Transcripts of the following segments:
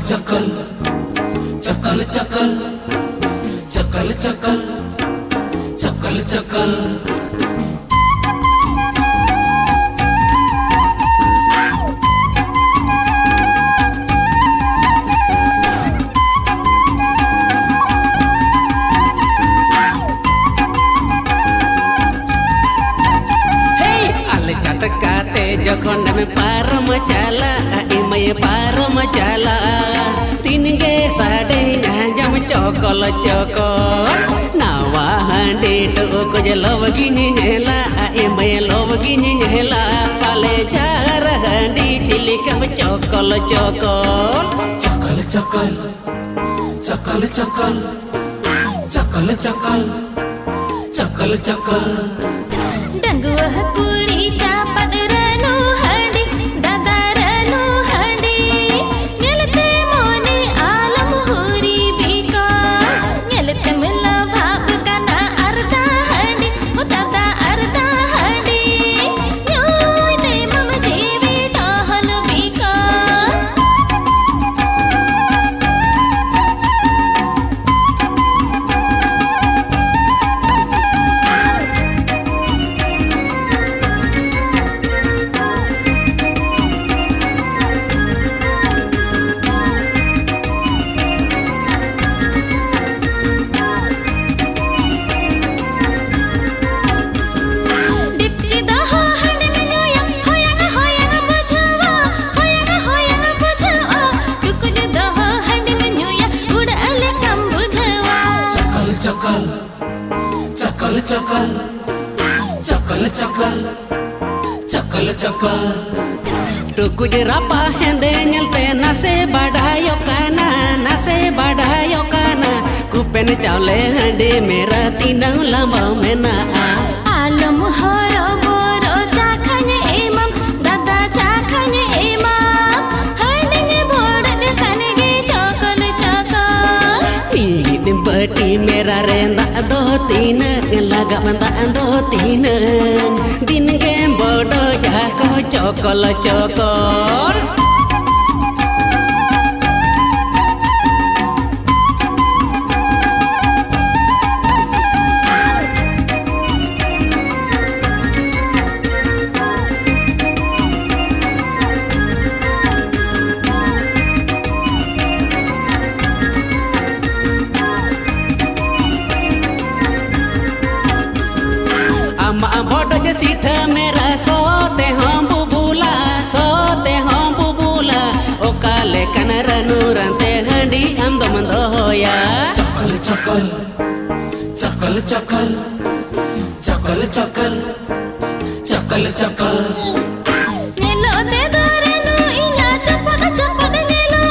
चकल चकल चकल चकल चकल चकल चकल चटकाते जखन में पारम चला इमय पारम चला तीन गे साडे जम चौकल चौकल नावा हांडे टोको जे लवगी नेला इमय लवगी नेला पाले चार हांडी चिली कब चौकल चौकल चकल चकल चकल चकल चकल चकल चकल चकल डंगुआ कुड़ी चापद रनु हंडी दादा रनु हंडी निलते मोने आलम हुरी बिका निलते मिला भाप कना अर्धा हंडी ओ दादा अर्धा हंडी न्योय दे मम जीवी टहल बिका चकल चकल चकल चकल चकल चकल चकल टुकुज रापा हेंदे नेलते नासे बढ़ायो काना कुपेन चावले हंडे मेरा तीनों लंबा मेना आलम हरो बोरो चाखन एमम दादा चाखन एमम हंडे बोड़ दे तनगे चकल चकल पीली बटी मेरा रेंदा दो तीन लगा बंदा दो तीन दिन के बोडो जाको चौकल चौकल बोडो जे सीठ मेरा सोते हम बुबुला ओ काले कन रनु रंते हंडी हम दो मंदो होया चकल चकल चकल चकल चकल चकल चकल चकल नेलो दे दरनु इना चपद चपद नेलो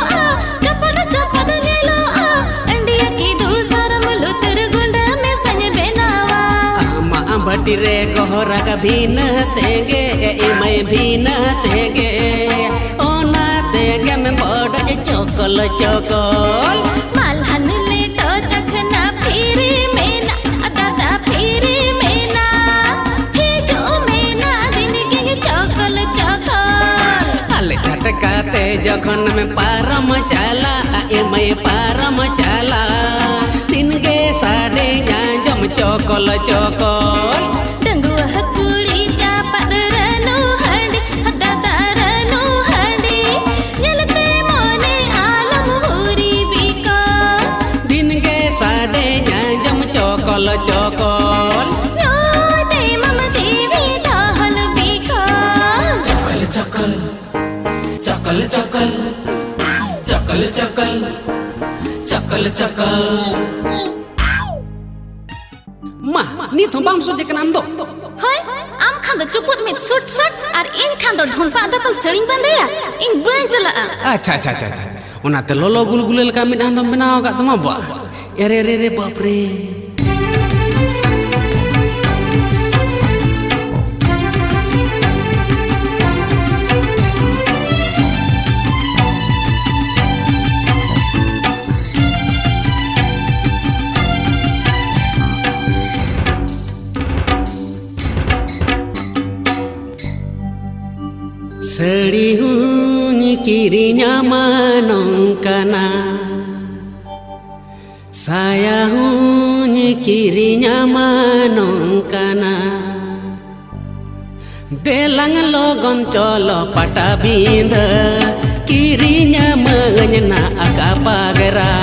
आ अंडिया की दूसरम लुतर गुंड में संग बेनावा भटी रे गोहरा का भी न तेगे इमय भी न तेगे ओ ना तेगे में बोड चौकल चौकल मालहन लेटो चखना फिरी मेना दादा फिरी मेना जो मेना दिन के चौकल चौकल अले झटकाते जखन में पारम चला इमय पारम चला तीन गे साडे जम चौकल चौकल डंगुआ कुड़ी चापद रनु हंडी दादा रनु हंडी निलते मोने आलम हुरी बिका दिन गे साडे जम चौकल चौकल न्योय दे मम जीवी टहल बिका चकल चकल चकल चकल चकल चकल चकल चकल मा नी तो बाम सोचे कनाम दो होय आम खान दो चुपुत में सुट सट और इन खान दो ढोंपा दपल सड़िंग बंदेया इन बन चला अच्छा ओनाते लोलो गुलगुलेल का मिद आंदम बनाओ का तमा बा अरे रे रे बाप रे सड़ी हूँ kirinya manongkana saya hunyi kirinya manongkana delang logon colo pata binda kirinya mengena akapagera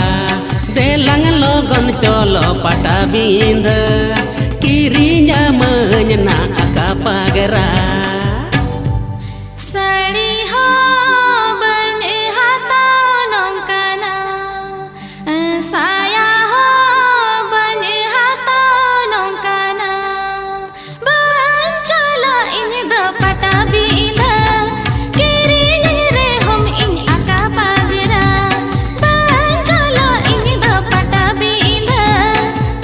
delang logon colo pata binda kirinya mengena akapagera sari ho bane hata nongkana saya ho bane hata nongkana bancala ini da pata binda kirinya re hom in akapagera bancala ini da pata binda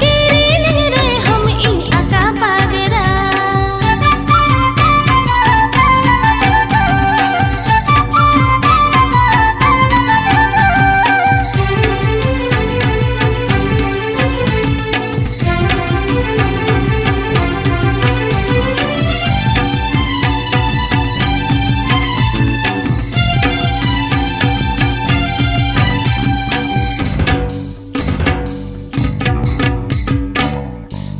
kirinya re hom in akapagera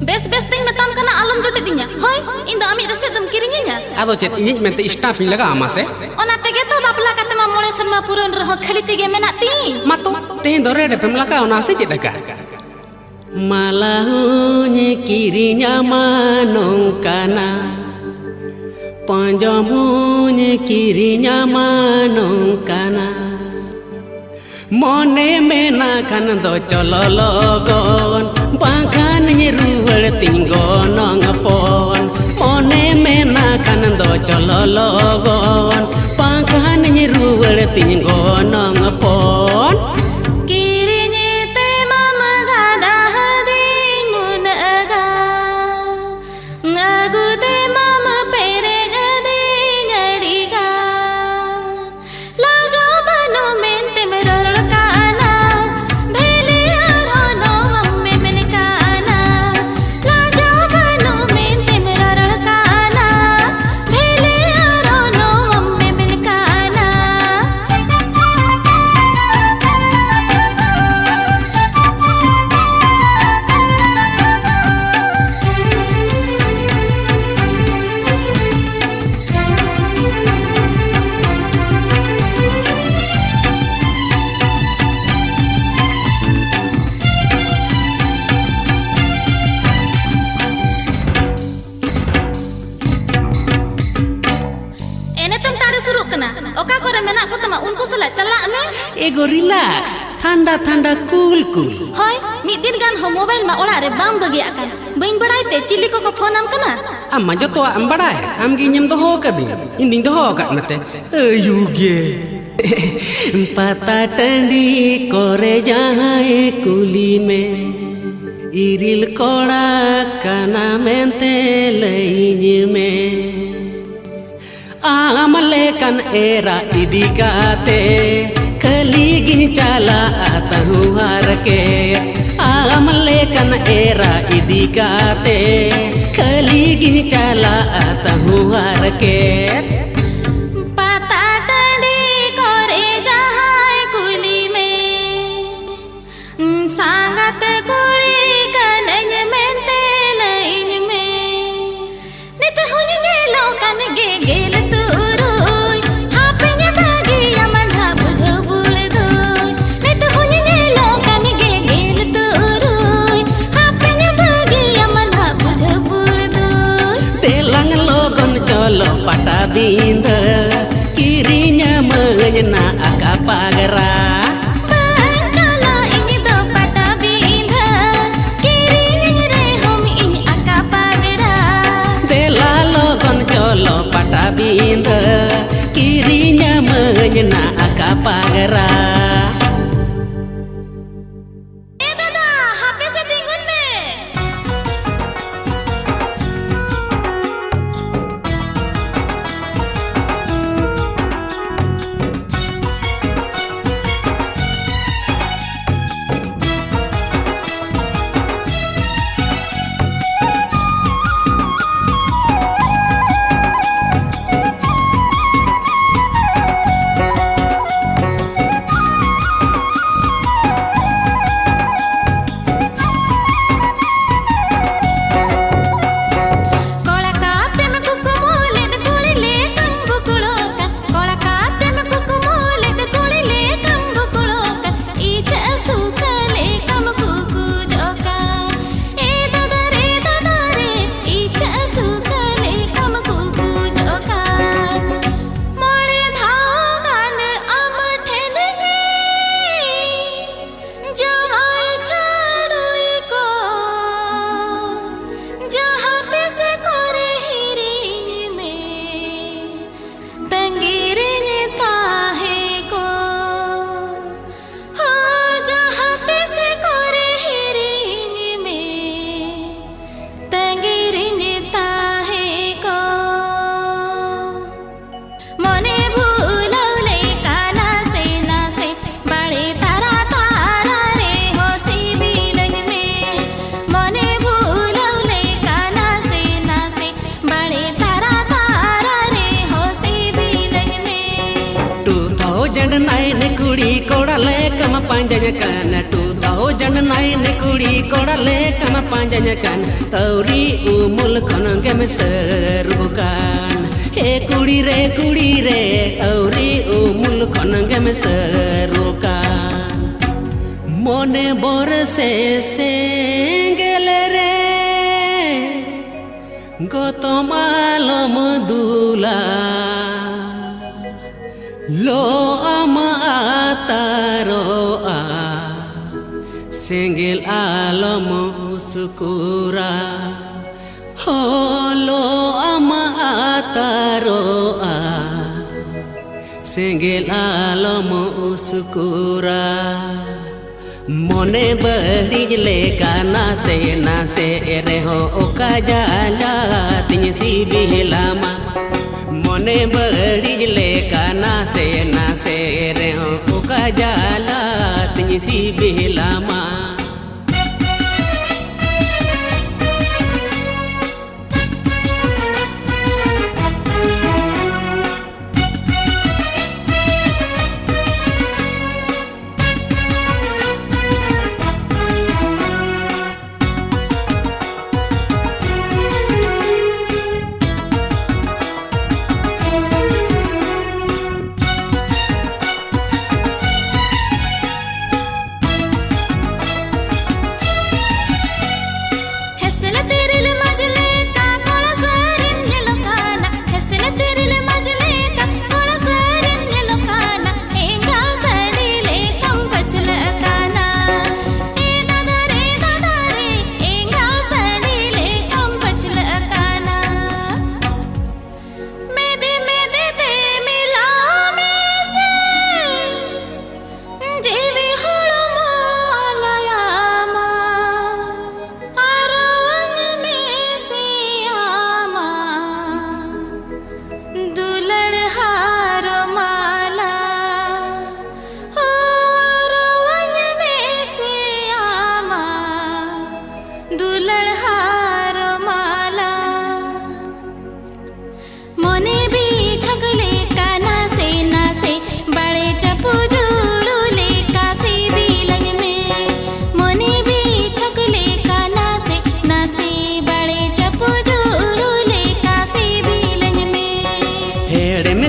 bes ting metam kana alam jote dinya hoy inda ami reset dum kiringinya ado chet inyik mente staff laga amase ona tege to bapla kate ma mole serma puron reho khali tege menat ti mato tehin dore de pemlaka ona se chet daka malahunyi kirinya manongkana panjamunyi kirinya manongkana mone mena kan do cholo logon bangkan nyeruwar tinggonong pon mone mena kan do cholo logon bangkan nyeruwar tinggonong pon kirinye te mama gada hadi munaga ngagu te mama pere gadi nyadiga lajo banu mente meror kana bhele arhono amme menkana lajo banu mente meror kana bhele arhono amme menkana suruh kena oka kore menak ko tama unku sala chalak me ego relax thanda thanda cool cool hoy mid din gan ho mobile ma ora re bam bagi akan bain badai te chili ko phone am kana amma joto am badai am gi nyem doho kadi inding doho kat nate ayuge pata tandi kore jahae kuli me iril koda kana mente leinya me amalekan era idikate kaligi chala atahu harke amalekan era idikate kaligi chala atahu harke pata tandi kore jahai kuli me sangat kuli kananya mente lain me nit hunya gelo kan ge gel turui hapenya bagi aman ha bujho buldoy nit hunya gelo kan ge gel turui hapenya bagi aman ha bujho buldoy telang logon cholo pata binda kirinya mengena akapagera bancala ini do pata binda kirinya nyere hom ini akapagera dela logon cholo pata binda kirinya mengena akapagera dada HP settingun me panjanyakan 2009 kuri korale kama panjanyakan auri umul kono game serukan he kuri re auri umul kono game serukan mone borse senggele re gotomalom dula lo ama ataroa senggel alam usukura ho lo ama ataroa senggel alam usukura mone badijle kana se reho oka jala tinya si bihlama mone badijle kana se reho oka jala tinya si bihlama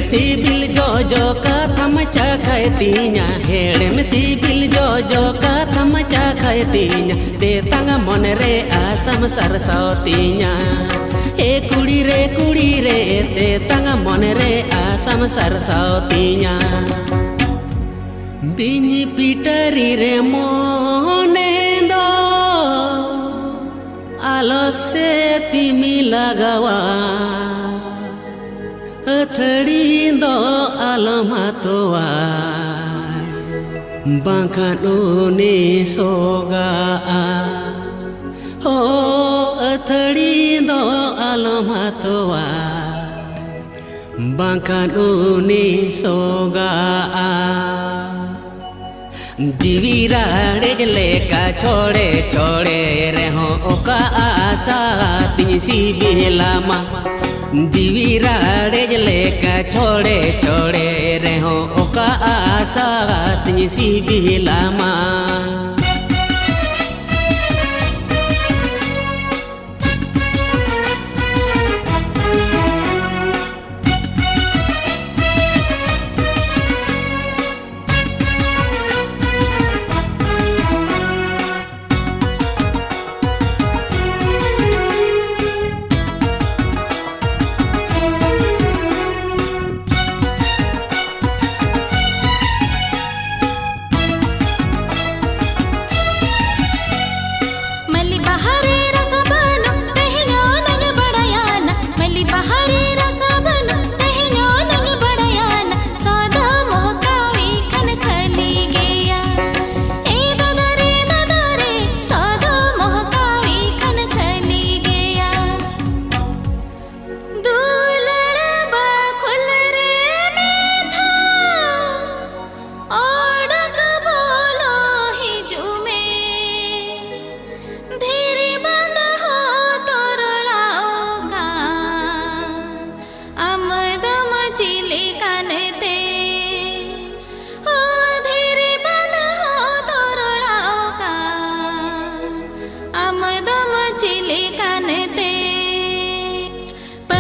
CIBIL जो कथम चखतीना हेड़ में CIBIL जो कथम चखतीना ते तंग मन रे आसम सरसौतीना ए कुड़ी रे ते तंग मन रे आसम सरसौतीना बिनी पिटरी रे मोने दो आलो से तिमी लगावा अथड़ी दो आलमातोआ बांखान उने सोगा हो अथड़ी दो आलमातोआ बांखान उने सोगा जीवीराड़े लेका छोड़े रहो ओका आशा तिसी बिहलामा जीवीराड़े लेका छोड़े रहो ओका आशा तिसी बिहलामा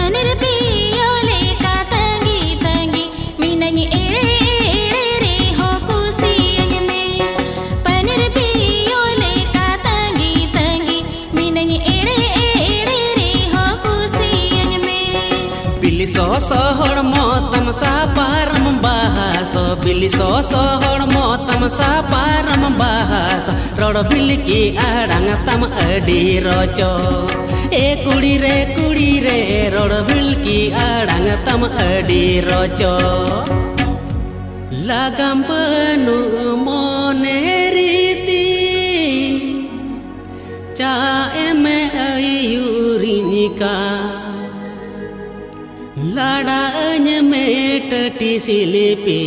Panir piyo leka tangi tangi minanyi ere ere re ho kusiyanya me. Panir piyo leka tangi tangi minanyi ere ere re ho kusiyanya me. Bili so hormo tamsa param bahaso Bili so hormo tamsa param bahaso Rodo bili ki adang tam adi rocok kudi re rodo bili ki adang tam adi rocok Lagam penuh moneriti Ca eme ayurinika Ladanya metati silipi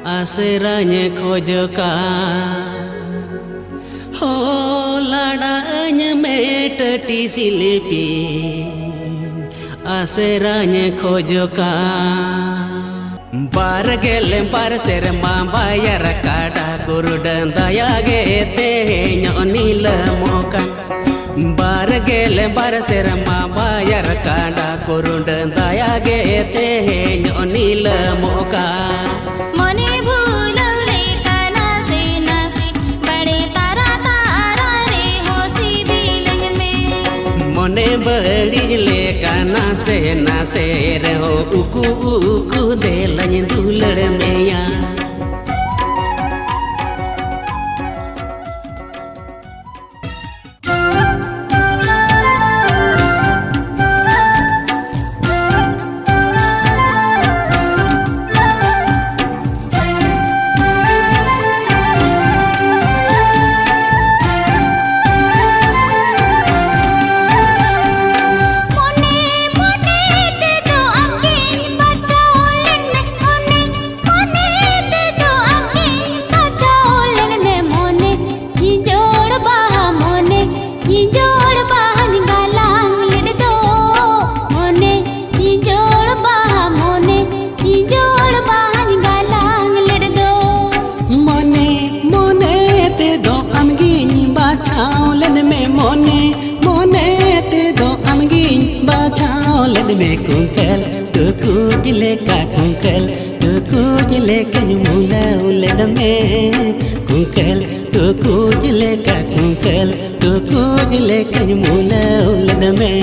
Aseranya khojoka Oh ladanya metati silipi Aseranya khojoka Bargelem serma bayar kada Gurudan daya gete nyonila mokan Bargelem serma bayar kada Gurudan daya gete nyonila mokan Mone bhulo leka nase nase bade tara tara re ho sibilanya me. Mone badi leka nase nase re ho uku delanya dulad meya Kungkel, tuku jileka kungkel, tuku jileka mula uled me. Kungkel, tuku jileka kungkel, tuku jileka mula uled me.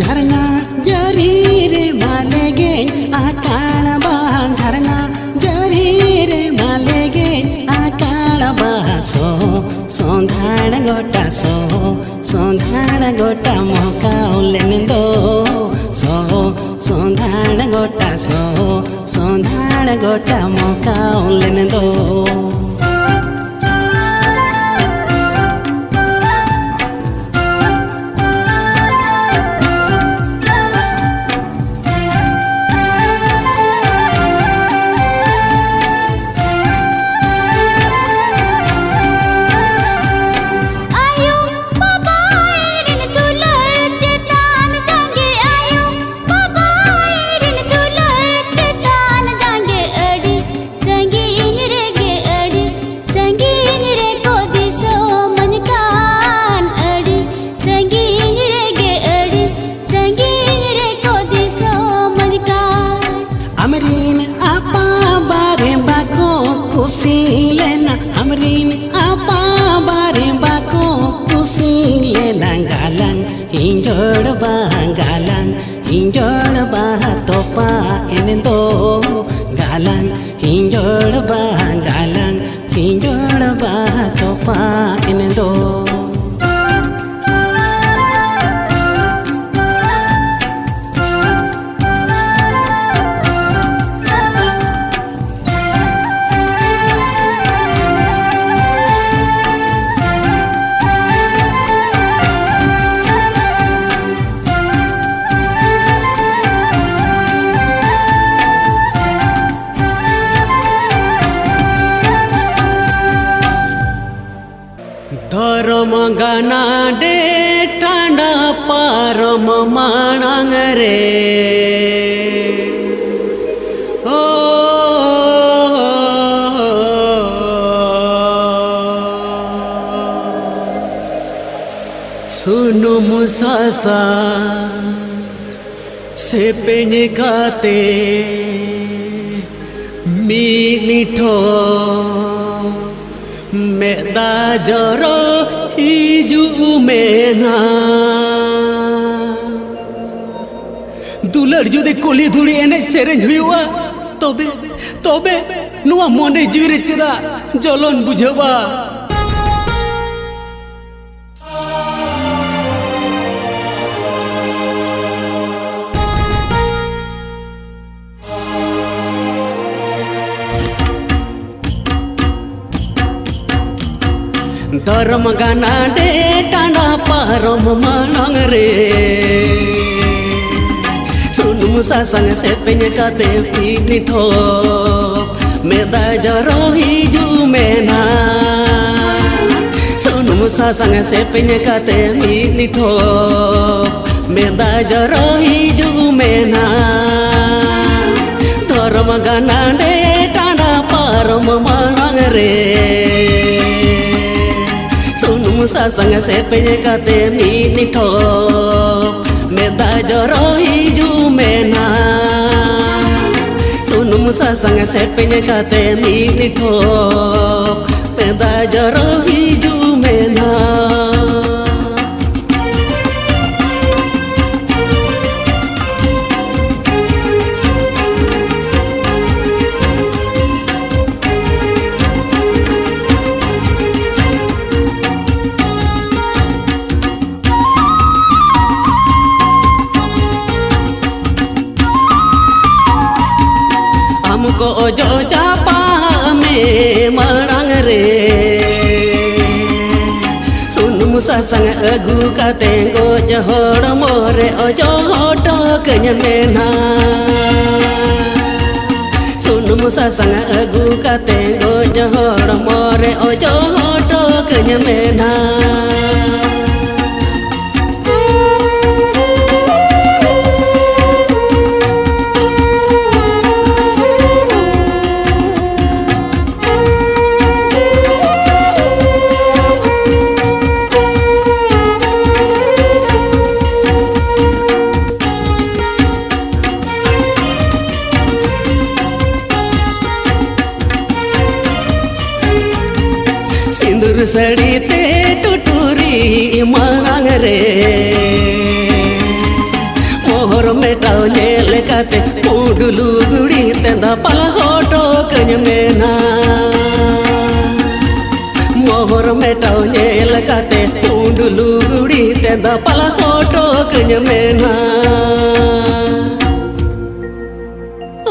झरना जरी रे मालेगे आकाल बहा झरना जरी रे मालेगे आकाल बहा सोंधाण गोटा मौका woollen दो सोंधाण गोटा मौका उलेन दो Amrin apa bare bako kusile langgalang hinjol bah topa enendo galang hinjol bah topa enendo Gana de tanda parom manang re Sunum sasa sepenyekate minitho meda joro hiju mena dular jude koli dhuli ene sereng huyuwa tobe nuwa mone jiwire cheda jolon bujhaba Dharam gana de tanda parom manang re Sunum sasang sepenyekate pinitho meda jaro hiju mena Sunum sasang sepenyekate pinitho meda jaro hiju mena Dharam gana de tanda parom manang re Sunum sasang sepenyekate minitho meda joro hiju mena Sunum sasang sepenyekate minitho meda joro hiju mena Amko ojo japa me marang re Sunum sasang agu katengo jahor more ojo hoto kenyamena Sunum sasang agu katengo jahor more ojo hoto kenyamena Sindur sadi te tuturi manang re Mohor metau nyel kate mudulu gudi tenda pala hoto kenyamena Mohor metau nyel kate mudulu gudi tenda pala hoto kenyamena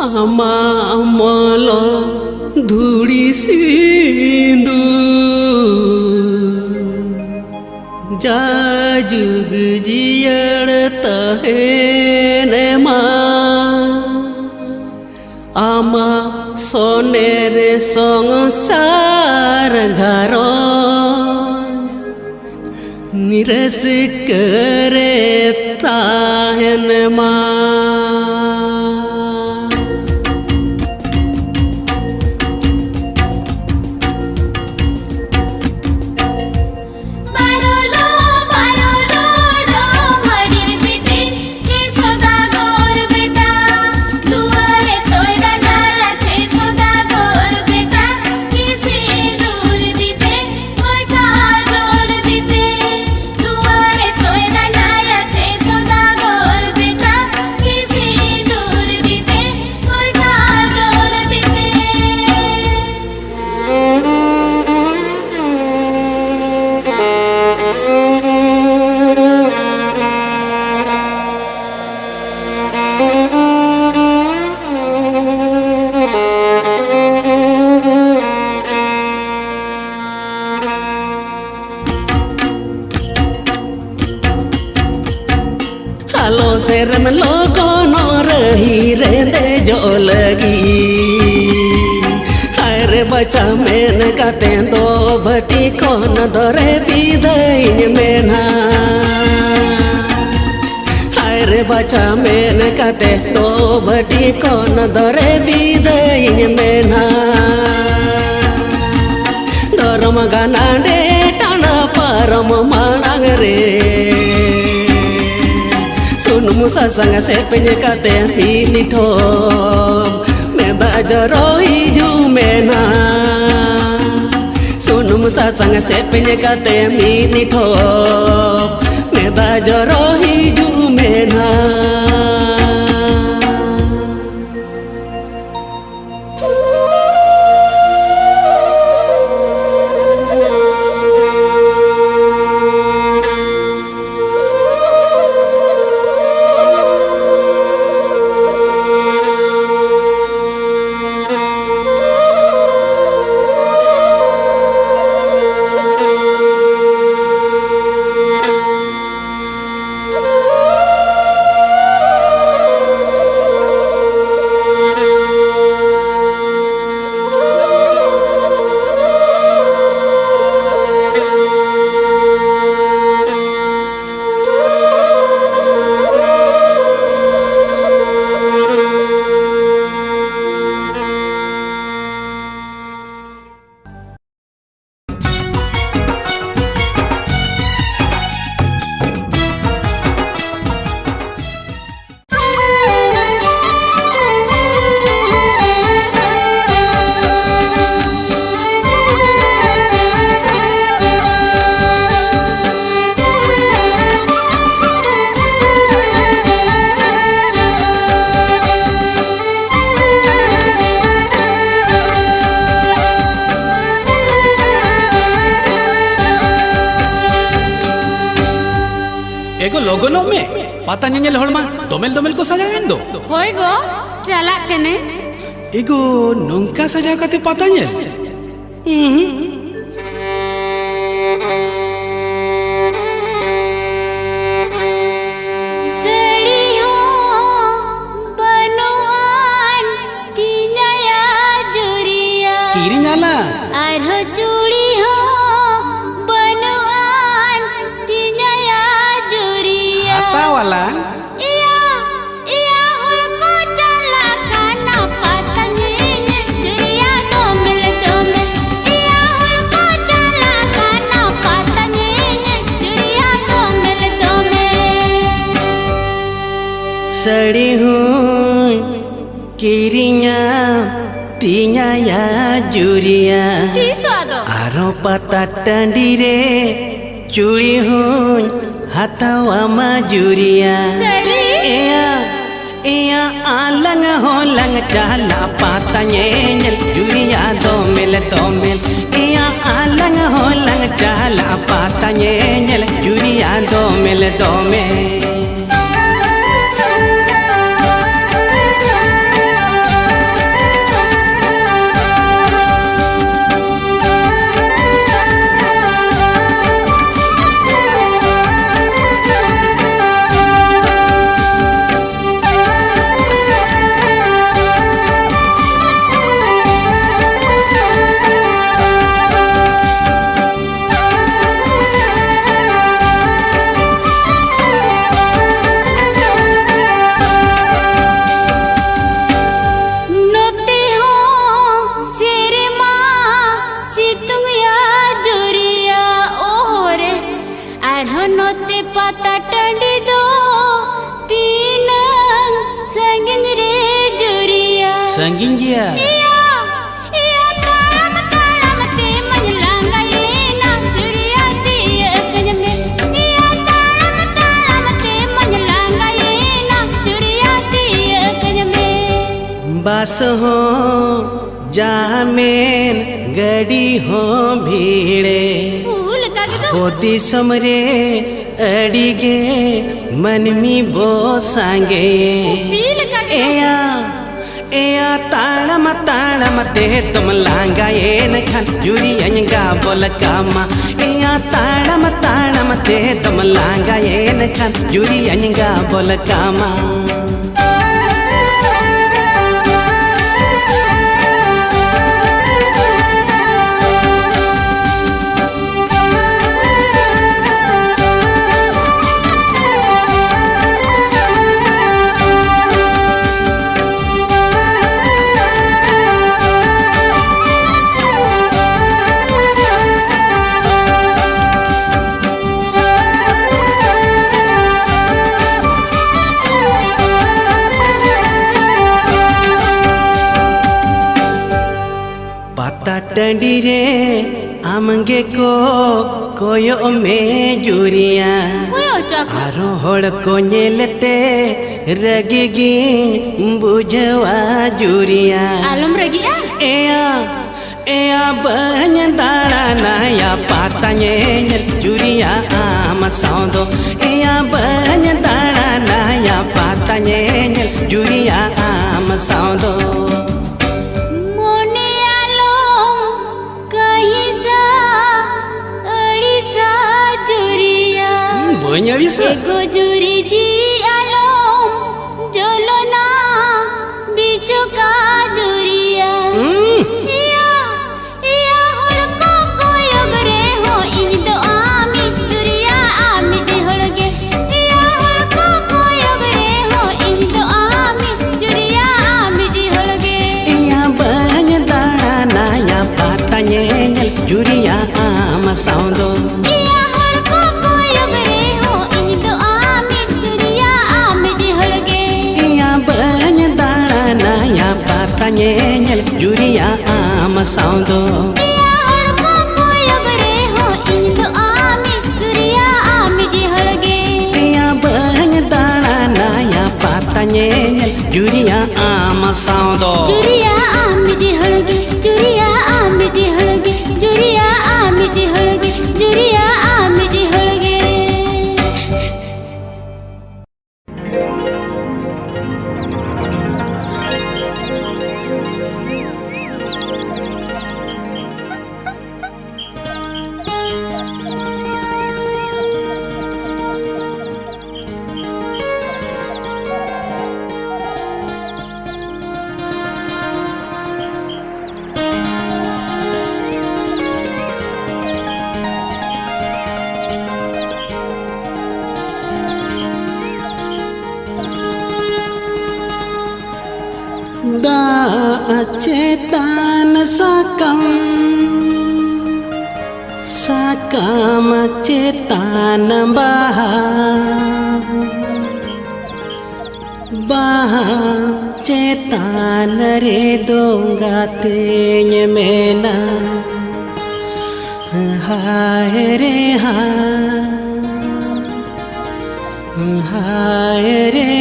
Ama amolo dhuri sindu Jajug jiyar tahene ma Ama sonere songsar gharon Niras kare tahene ma Halo serem logo no rahi rende jo lagi Aire bacha men ka tendo bhati ko kon dore bidain mena Aire baca men kate to bhati kon dore bidain mena Dharam ganande tana param manang re Sunum sasang sepenya kate pini thom meda jaro hiju mena Sunum sasang sepenya kate pini thom meda jaro hiju mena एगो लोगोनो में पता नहीं हड़मा दोमेल दोमेल को सजाएन दो होय गो चला कने एगो नोंका सजा कते पता नहीं सड़ी हो बनुआन तिनया जुरिया कीरी नाला आरो चूड़ी हो बनुआन तिनया जुरिया आता वाला इया इया हुड़को चला काना पतंगे जुरिया दोमेल दोमेल इया हुड़को चला काना पतंगे जुरिया दोमेल दोमेल सड़ी हूँ कीरिया तिया या जुरिया ती स्वादो आरो पता टंडी रे चूड़ी हूँ हथवा मजूरिया सड़ी एया एया आलंग हो लंग चाला पाता येल जुरिया दोमेल दोमेल एया आलंग हो लंग चाला पाता येल जुरिया दोमेल दोमेल नोते हो सिरमा सितुंग या जुरिया ओरे आरो नोते पता टंडी दो तीन संगिन रे जुरिया संगिन जिया इया इया तारम तारम ते मन लांगा ये ना जुरिया तिया कजमे इया तारम तारम ते मन लांगा ये ना जुरिया तिया कजमे बस हो जामेन गड़ी हो भीड़े फूल कागदो होती समरे अड़िगे मनमी बो सांगे पील कागदो एया एया ताड़म ते तुम लांगा ये नखन जुरी अंगा बोल कामा एया ताड़म ते तुम लांगा ये नखन जुरी अंगा बोल कामा टंडी रे आमगे को कोयो में जुरिया कोयो चक आरो होड़ को नेलते रगिगी बुझवा जुरिया आलम रगिया एया बन दाड़ा नाया पाता नेल जुरिया आम सौदो एया बन दाड़ा नाया पाता नेल जुरिया आम सौदो मोने आलम कहीं सा अड़ीसा जुरिया बोഞ്ഞड़ी से एगो जुरी जी आलम जोलो ना बीचो का जुरिया इया हड़को कोयोग रे हो इन दो आमी जुरिया आमी दे हड़गे इया हड़को कोयोग रे हो इन दो आमी जुरिया आमी दे हड़गे एया बन दाड़ा नाया पाता नेल जुरिया आम सौदो इया हड़को कोयोग रे हो इन दो आमी जुरिया आमी दे हड़गे एया बन दाड़ा नाया पाता नेल जुरिया आम सौदो इया हड़को कोयोग रे हो इन दो आमी जुरिया आमी दे हड़गे एया बन दाड़ा नाया पाता नेल जुरिया आम सौदो जुरिया आमी दे हड़गे जुरिया आमी दे हड़गे जुरिया आमी दे हड़गे जुरिया आमी दे हड़गे दा चेतन सकम सकम चेतन बहा बहा चेतन रे दोंगा तेज मेना हाय रे हाय रे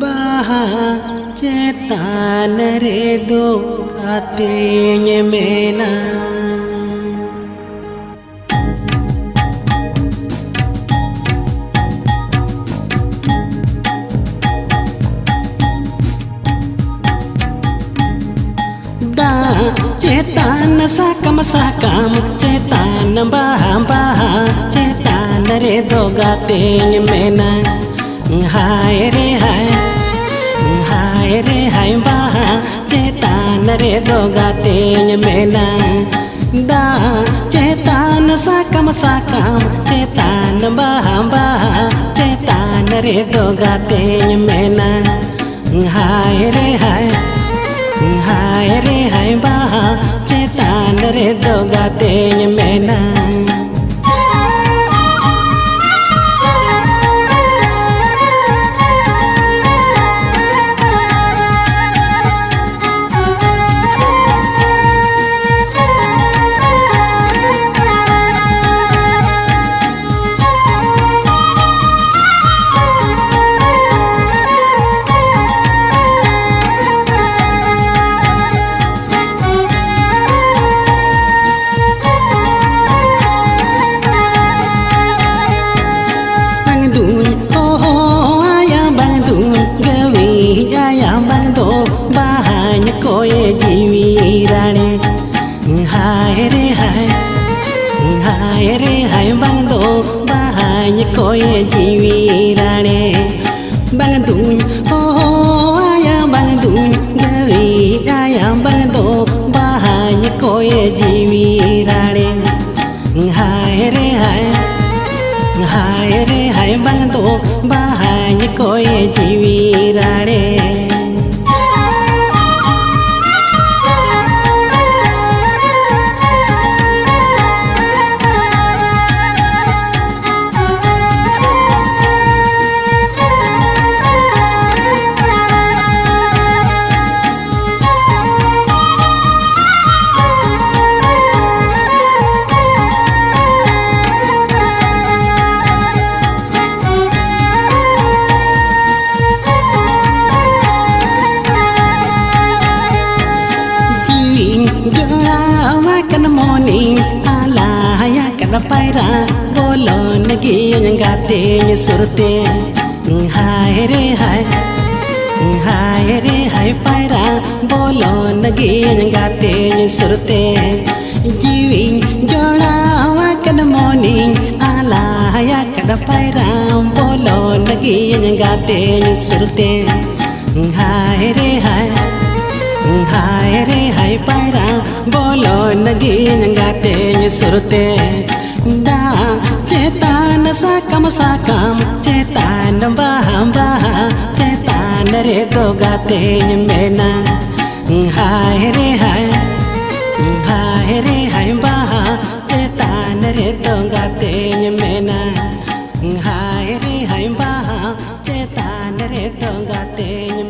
बहा चेतन रे दो कातेज मेना दा चेतन सकम सकम चेतन बहा बहा चेतन रे दो गातेज मेना हाय रे हाय बहा चेतन रे दो गातेज मेना दा चेतन सकम सकम चेतन बहा बहा चेतन रे दो गातेज मेना हाय रे हाय बहा चेतन रे दो गातेज मेना हाय बंग दो बहाय कोई जीवी राणे बंग दून हो आया बंग दून गवी आया बंग दो बहाय कोई जीवी राणे हाय हाय बंग दो बहाय कोई जीवी Rane morning ala ya kana paira bolon gi ngate ni surte hai re hai paira bolon gi ngate ni surte jiwing jola wa kana morning ala ya kana paira bolon gi ngate ni surte hai re hai paira bolo nagi ngate ni surte da cetan sakam cetan baham cetan re to gate ni mena hai re hai baha cetan re to gate ni mena hai baha cetan re to gate ni